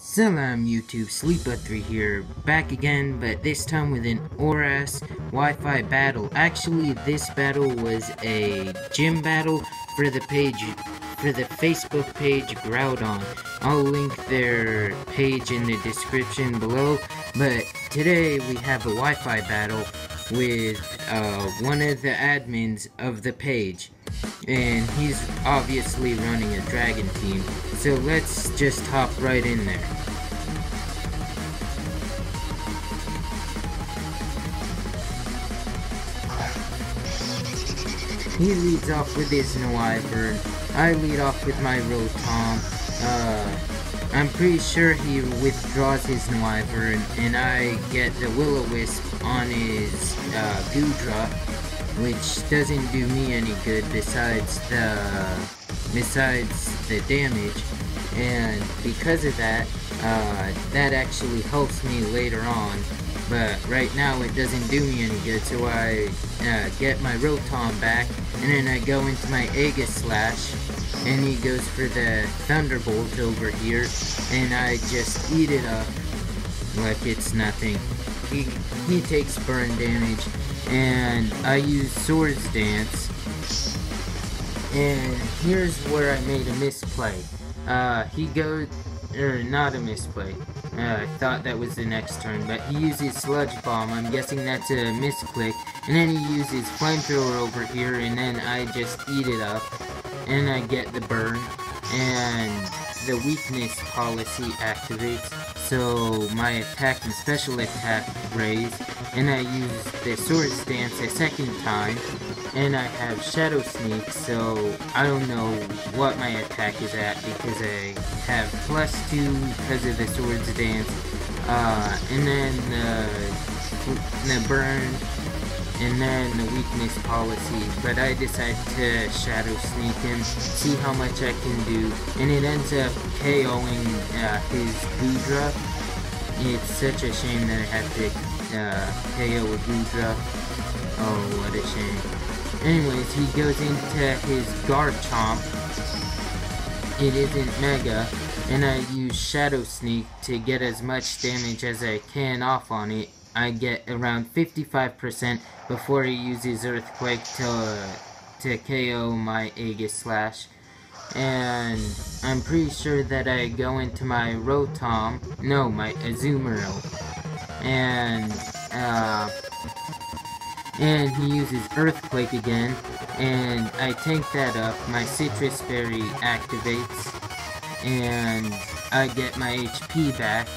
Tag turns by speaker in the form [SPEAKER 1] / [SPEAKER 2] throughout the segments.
[SPEAKER 1] Salam YouTube, Sleepa3 here, back again, but this time with an ORAS Wi-Fi battle. Actually, this battle was a gym battle for the Facebook page Groudon. I'll link their page in the description below, but today we have a Wi-Fi battle with one of the admins of the page. And he's obviously running a dragon team, so let's just hop right in there. He leads off with his Noivern, I lead off with my Rotom. I'm pretty sure he withdraws his Noivern, and I get the Will-O-Wisp on his Goodra, which doesn't do me any good besides the damage, and because of that, that actually helps me later on, but right now it doesn't do me any good, so I get my Rotom back, and then I go into my Aegislash, and he goes for the Thunderbolt over here, and I just eat it up like it's nothing. He takes burn damage, and I use Swords Dance, and here's where I made a misplay. He goes, not a misplay, I thought that was the next turn, but he uses Sludge Bomb, I'm guessing that's a misclick, and then he uses Flamethrower over here, and then I just eat it up, and I get the burn, and the weakness policy activates, so my attack and special attack raise, and I use the Swords Dance a second time, and I have Shadow Sneak, so I don't know what my attack is at because I have +2 because of the Swords Dance, and then the burn, and then the weakness policy, but I decide to Shadow Sneak him, see how much I can do, and it ends up KOing his Goodra. It's such a shame that I have to KO a Goodra. Oh, what a shame. Anyways, he goes into his Garchomp. It isn't Mega, and I use Shadow Sneak to get as much damage as I can off on it. I get around 55% before he uses Earthquake to KO my Aegislash. And I'm pretty sure that I go into my Rotom, no, my Azumarill, and he uses Earthquake again, and I tank that up, my Citrus Berry activates, and I get my HP back,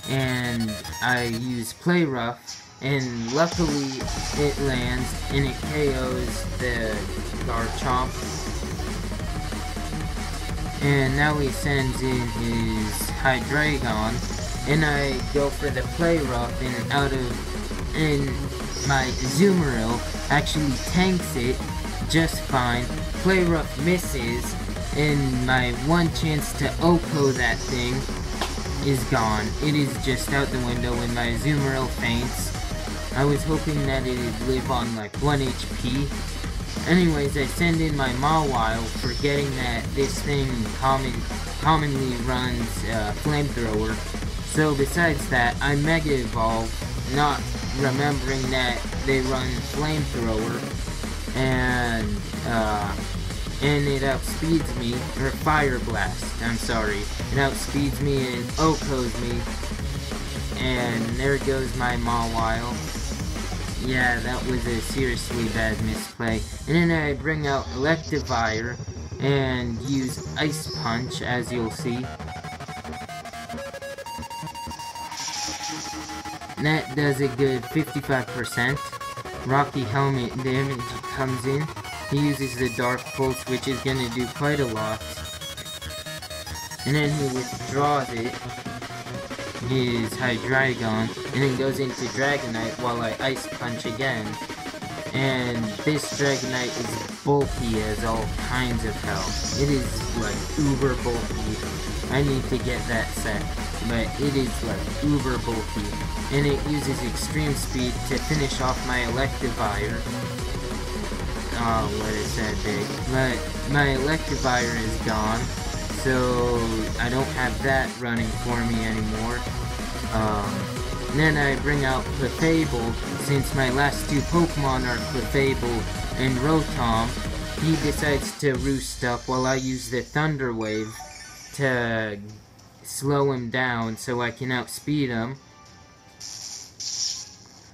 [SPEAKER 1] and I use Play Rough, and luckily it lands, and it KOs the Garchomp. And now he sends in his Hydreigon, and I go for the Play Rough, and my Azumarill actually tanks it just fine. Play Rough misses, and my one chance to OHKO that thing is gone. It is just out the window when my Azumarill faints. I was hoping that it'd live on like 1 HP. Anyways, I send in my Mawile, forgetting that this thing commonly runs Flamethrower. So besides that, I Mega Evolve, not remembering that they run Flamethrower, and it outspeeds me, or Fire Blast, I'm sorry. It outspeeds me and OHKOs me, and there goes my Mawile. Yeah, that was a seriously bad misplay. And then I bring out Electivire and use Ice Punch, as you'll see. That does a good 55%. Rocky Helmet damage comes in. He uses the Dark Pulse, which is going to do quite a lot. And then he withdraws it, his Hydreigon, and then goes into Dragonite while I Ice Punch again. And this Dragonite is bulky as all kinds of hell. It is like uber bulky. I need to get that set, but it is like uber bulky. And it uses Extreme Speed to finish off my Electivire. Oh, what a sad day. But my Electivire is gone, so I don't have that running for me anymore. Then I bring out Clefable, since my last two Pokemon are Clefable and Rotom. He decides to roost up while I use the Thunder Wave to slow him down so I can outspeed him,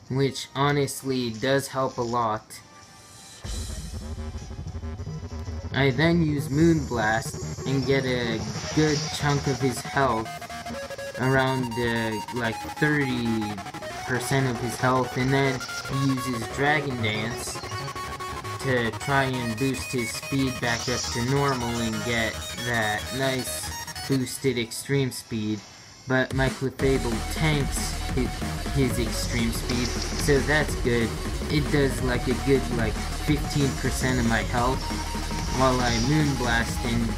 [SPEAKER 1] which honestly does help a lot. I then use Moonblast and get a good chunk of his health, around like 30% of his health, and then he uses Dragon Dance to try and boost his speed back up to normal and get that nice boosted extreme speed. But my Clefable tanks his extreme speed, so that's good. It does like a good 15% of my health, while I Moonblast and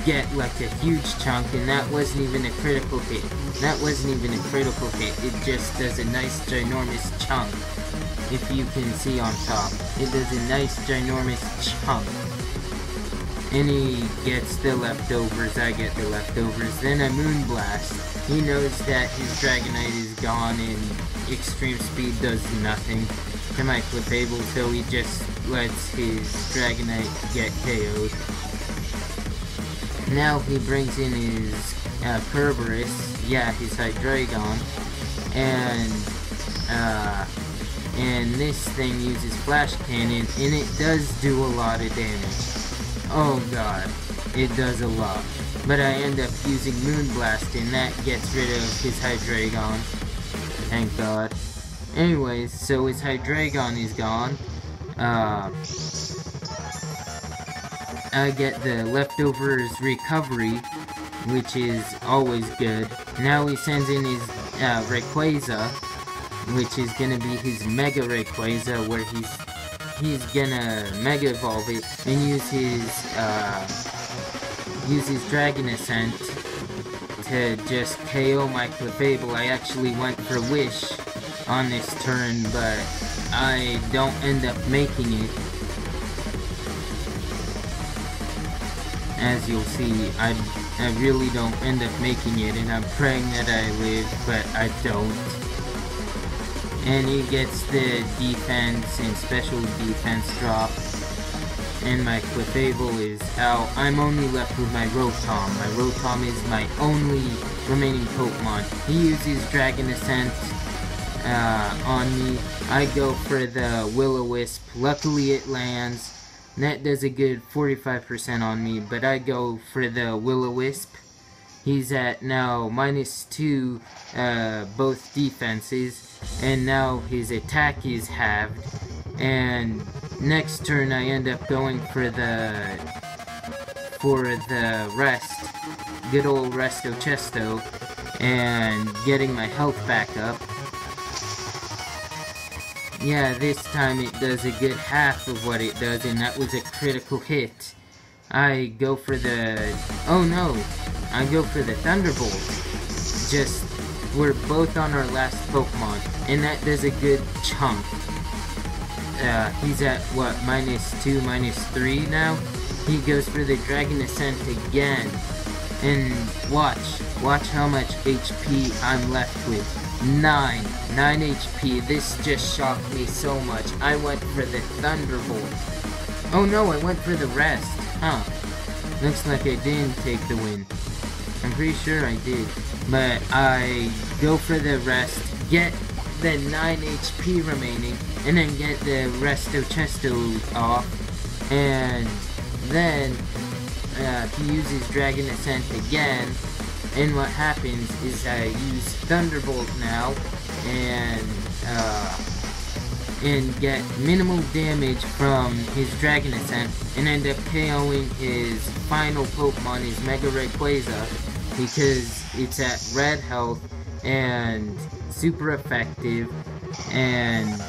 [SPEAKER 1] get like a huge chunk, and that wasn't even a critical hit. That wasn't even a critical hit. It just does a nice ginormous chunk. If you can see on top, it does a nice ginormous chunk. And he gets the leftovers, I get the leftovers. Then I Moonblast. He knows that his Dragonite is gone and extreme speed does nothing to my Clefable, so he just lets his Dragonite get KO'd. Now he brings in his Kerberos, yeah, his Hydreigon, and this thing uses Flash Cannon, and it does do a lot of damage. Oh god, it does a lot. But I end up using Moonblast, and that gets rid of his Hydreigon. Thank god. Anyways, so his Hydreigon is gone. I get the leftovers recovery, which is always good. Now he sends in his Rayquaza, which is gonna be his Mega Rayquaza, where he's gonna Mega Evolve it and use his Dragon Ascent to just KO my Clefable. I actually went for Wish on this turn, but I don't end up making it. As you'll see, I really don't end up making it, and I'm praying that I live, but I don't. And he gets the defense and special defense drop, and my Clefable is out. I'm only left with my Rotom. My Rotom is my only remaining Pokemon. He uses Dragon Ascent on me. I go for the Will-O-Wisp. Luckily it lands. That does a good 45% on me, but I go for the Will-O-Wisp. He's at now -2 both defenses, and now his attack is halved. And next turn I end up going for the rest, good old Resto Chesto, and getting my health back up. Yeah, this time it does a good half of what it does, and that was a critical hit. I go for the... oh no! I go for the Thunderbolt. Just, we're both on our last Pokemon, and that does a good chunk. He's at, what, -2, -3 now? He goes for the Dragon Ascent again. And watch how much HP I'm left with. 9 HP. This just shocked me so much. I went for the Thunderbolt. Oh no, I went for the rest. Huh. Looks like I didn't take the win. I'm pretty sure I did. But I go for the rest, get the 9 HP remaining, and then get the Resto Chesto off. And then he uses Dragon Ascent again. And what happens is I use Thunderbolt now, and get minimal damage from his Dragon Ascent, and end up KOing his final Pokemon, his Mega Rayquaza, because it's at red health, and super effective, and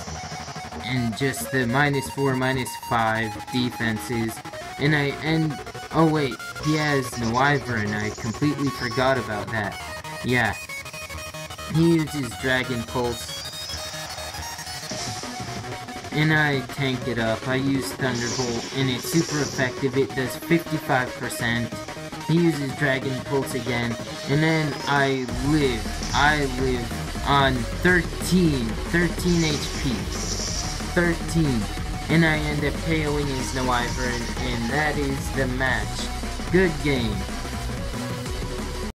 [SPEAKER 1] just the -4, -5 defenses, and oh wait, he has no Wyvern, I completely forgot about that. Yeah. He uses Dragon Pulse, and I tank it up. I use Thunderbolt, and it's super effective. It does 55%, He uses Dragon Pulse again, and then I live on 13 HP. 13. And I end up KOing his Wyvern, and that is the match. Good game.